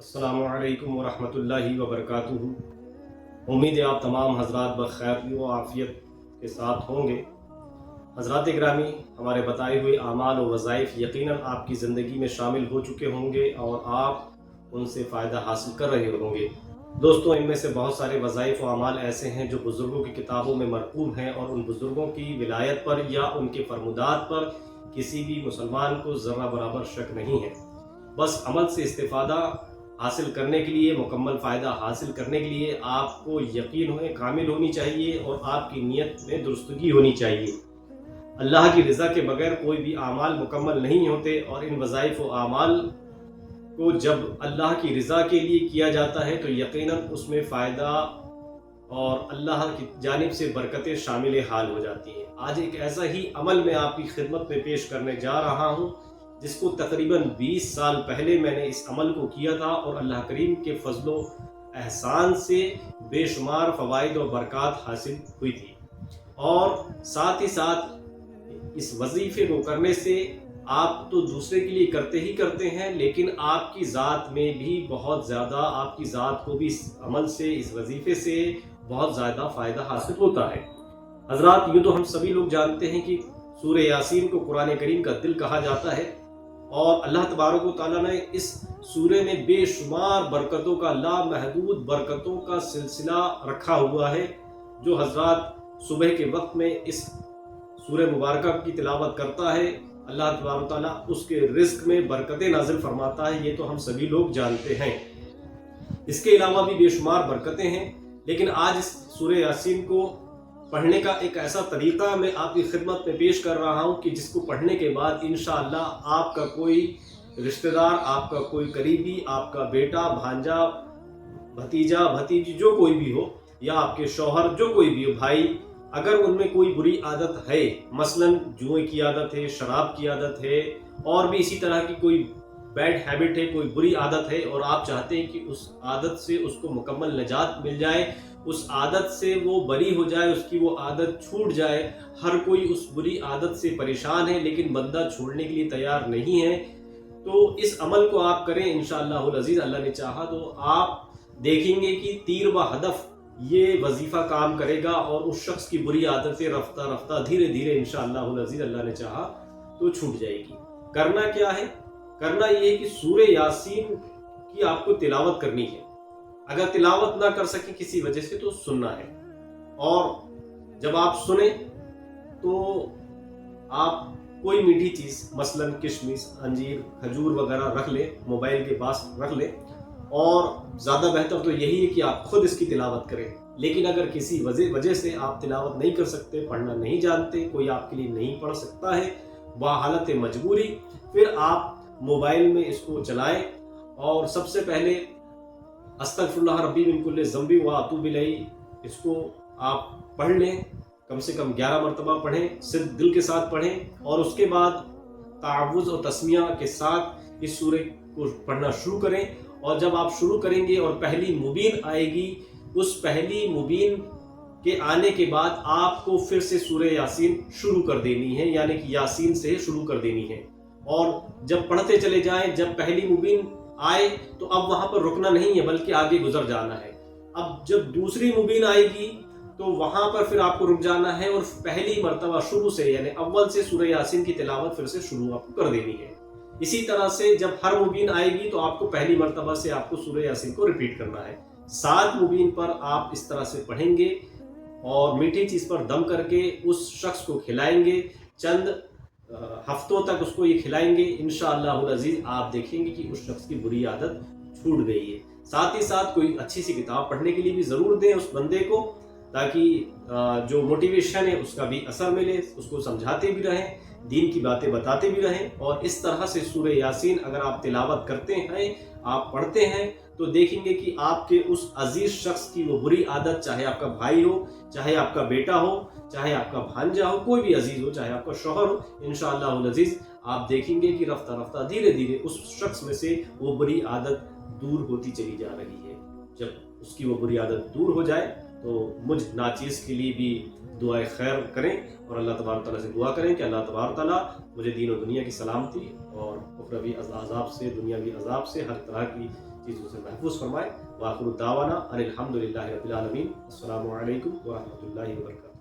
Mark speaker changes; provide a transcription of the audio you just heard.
Speaker 1: السلام علیکم ورحمۃ اللہ وبرکاتہ۔ امید ہے آپ تمام حضرات بخیر و عافیت کے ساتھ ہوں گے۔ حضرات گرامی، ہمارے بتائے ہوئے اعمال و وظائف یقیناً آپ کی زندگی میں شامل ہو چکے ہوں گے اور آپ ان سے فائدہ حاصل کر رہے ہوں گے۔ دوستو، ان میں سے بہت سارے وظائف و اعمال ایسے ہیں جو بزرگوں کی کتابوں میں مرقوم ہیں، اور ان بزرگوں کی ولایت پر یا ان کے فرمودات پر کسی بھی مسلمان کو ذرہ برابر شک نہیں ہے۔ بس عمل سے استفادہ حاصل کرنے کے لیے، مکمل فائدہ حاصل کرنے کے لیے آپ کو یقین کامل ہونی چاہیے اور آپ کی نیت میں درستگی ہونی چاہیے۔ اللہ کی رضا کے بغیر کوئی بھی اعمال مکمل نہیں ہوتے، اور ان وظائف و اعمال کو جب اللہ کی رضا کے لیے کیا جاتا ہے تو یقیناً اس میں فائدہ اور اللہ کی جانب سے برکتیں شامل حال ہو جاتی ہیں۔ آج ایک ایسا ہی عمل میں آپ کی خدمت میں پیش کرنے جا رہا ہوں جس کو تقریباً 20 سال پہلے میں نے اس عمل کو کیا تھا، اور اللہ کریم کے فضل و احسان سے بے شمار فوائد و برکات حاصل ہوئی تھی۔ اور ساتھ ہی ساتھ اس وظیفے کو کرنے سے آپ تو دوسرے کے لیے کرتے ہی کرتے ہیں، لیکن آپ کی ذات میں بھی بہت زیادہ، آپ کی ذات کو بھی اس عمل سے، اس وظیفے سے بہت زیادہ فائدہ حاصل ہوتا ہے۔ حضرات، یوں تو ہم سبھی لوگ جانتے ہیں کہ سورہ یاسین کو قرآن کریم کا دل کہا جاتا ہے، اور اللہ تبارک و تعالیٰ نے اس سورے میں بے شمار برکتوں کا، لامحدود برکتوں کا سلسلہ رکھا ہوا ہے۔ جو حضرات صبح کے وقت میں اس سورہ مبارکہ کی تلاوت کرتا ہے، اللہ تبارک و تعالیٰ اس کے رزق میں برکتیں نازل فرماتا ہے، یہ تو ہم سبھی لوگ جانتے ہیں۔ اس کے علاوہ بھی بے شمار برکتیں ہیں، لیکن آج اس سورہ یاسین کو پڑھنے کا ایک ایسا طریقہ میں آپ کی خدمت میں پیش کر رہا ہوں کہ جس کو پڑھنے کے بعد انشاءاللہ آپ کا کوئی رشتہ دار، آپ کا کوئی قریبی، آپ کا بیٹا، بھانجا، بھتیجا، بھتیجی، جو کوئی بھی ہو، یا آپ کے شوہر، جو کوئی بھی ہو، بھائی، اگر ان میں کوئی بری عادت ہے، مثلا جوئے کی عادت ہے، شراب کی عادت ہے، اور بھی اسی طرح کی کوئی بیڈ ہیبٹ ہے، کوئی بری عادت ہے، اور آپ چاہتے ہیں کہ اس عادت سے اس کو مکمل نجات مل جائے، اس عادت سے وہ بری ہو جائے، اس کی وہ عادت چھوٹ جائے۔ ہر کوئی اس بری عادت سے پریشان ہے، لیکن بندہ چھوڑنے کے لیے تیار نہیں ہے، تو اس عمل کو آپ کریں انشاءاللہ العزیز۔ اللہ نے چاہا تو آپ دیکھیں گے کہ تیر و ہدف یہ وظیفہ کام کرے گا، اور اس شخص کی بری عادتیں رفتہ رفتہ دھیرے دھیرے انشاءاللہ العزیز اللہ نے چاہا تو چھوٹ جائے گی۔ کرنا کیا ہے؟ کرنا یہ ہے کہ سورہ یاسین کی آپ کو تلاوت کرنی ہے۔ اگر تلاوت نہ کر سکیں کسی وجہ سے تو سننا ہے، اور جب آپ سنیں تو آپ کوئی میٹھی چیز، مثلا کشمش، انجیر، کھجور وغیرہ رکھ لیں، موبائل کے پاس رکھ لیں، اور زیادہ بہتر تو یہی ہے کہ آپ خود اس کی تلاوت کریں۔ لیکن اگر کسی وجہ سے آپ تلاوت نہیں کر سکتے، پڑھنا نہیں جانتے، کوئی آپ کے لیے نہیں پڑھ سکتا ہے بحالت مجبوری، پھر آپ موبائل میں اس کو چلائیں، اور سب سے پہلے استغفر اللہ ربی من کل ذنب واتوب الیہ، اس کو آپ پڑھ لیں، کم سے کم 11 مرتبہ پڑھیں، صرف دل کے ساتھ پڑھیں، اور اس کے بعد تعوذ اور تسمیہ کے ساتھ اس سورہ کو پڑھنا شروع کریں۔ اور جب آپ شروع کریں گے اور پہلی مبین آئے گی، اس پہلی مبین کے آنے کے بعد آپ کو پھر سے سورہ یاسین شروع کر دینی ہے، یعنی کہ یاسین سے شروع کر دینی ہے، اور جب پڑھتے چلے جائیں، جب پہلی مبین آئے تو اب وہاں پر رکنا نہیں ہے بلکہ آگے گزر جانا ہے۔ اب جب دوسری مبین آئے گی تو وہاں پر پھر آپ کو رک جانا ہے، اور پہلی مرتبہ شروع سے، یعنی اول سے سورہ یاسین کی تلاوت پھر سے شروع آپ کو کر دینی ہے۔ اسی طرح سے جب ہر مبین آئے گی تو آپ کو پہلی مرتبہ سے آپ کو سورہ یاسین کو ریپیٹ کرنا ہے۔ 7 مبین پر آپ اس طرح سے پڑھیں گے، اور میٹھی چیز پر دم کر کے اس شخص کو کھلائیں گے، چند ہفتوں تک اس کو یہ کھلائیں گے، انشاءاللہ العزیز آپ دیکھیں گے کہ اس شخص کی بری عادت چھوٹ گئی ہے۔ ساتھ ہی ساتھ کوئی اچھی سی کتاب پڑھنے کے لیے بھی ضرور دیں اس بندے کو، تاکہ جو موٹیویشن ہے اس کا بھی اثر ملے، اس کو سمجھاتے بھی رہیں، دین کی باتیں بتاتے بھی رہیں۔ اور اس طرح سے سورہ یاسین اگر آپ تلاوت کرتے ہیں، آپ پڑھتے ہیں، تو دیکھیں گے کہ آپ کے اس عزیز شخص کی وہ بری عادت، چاہے آپ کا بھائی ہو، چاہے آپ کا بیٹا ہو، چاہے آپ کا بھانجا ہو، کوئی بھی عزیز ہو، چاہے آپ کا شوہر ہو، انشاءاللہ العزیز آپ دیکھیں گے کہ رفتہ رفتہ دھیرے دھیرے اس شخص میں سے وہ بری عادت دور ہوتی چلی جا رہی ہے۔ جب اس کی وہ بری عادت دور ہو جائے تو مجھ ناچیز کے لیے بھی دعائے خیر کریں، اور اللہ تبارک تعالیٰ سے دعا کریں کہ اللہ تبارک تعالیٰ مجھے دین و دنیا کی سلامتی اور اخروی عذاب سے، دنیاوی عذاب سے، ہر طرح کی چیزوں سے محفوظ فرمائے۔ وآخر دعوانا ان الحمد للہ رب العالمین۔ السلام علیکم ورحمۃ اللہ وبرکاتہ۔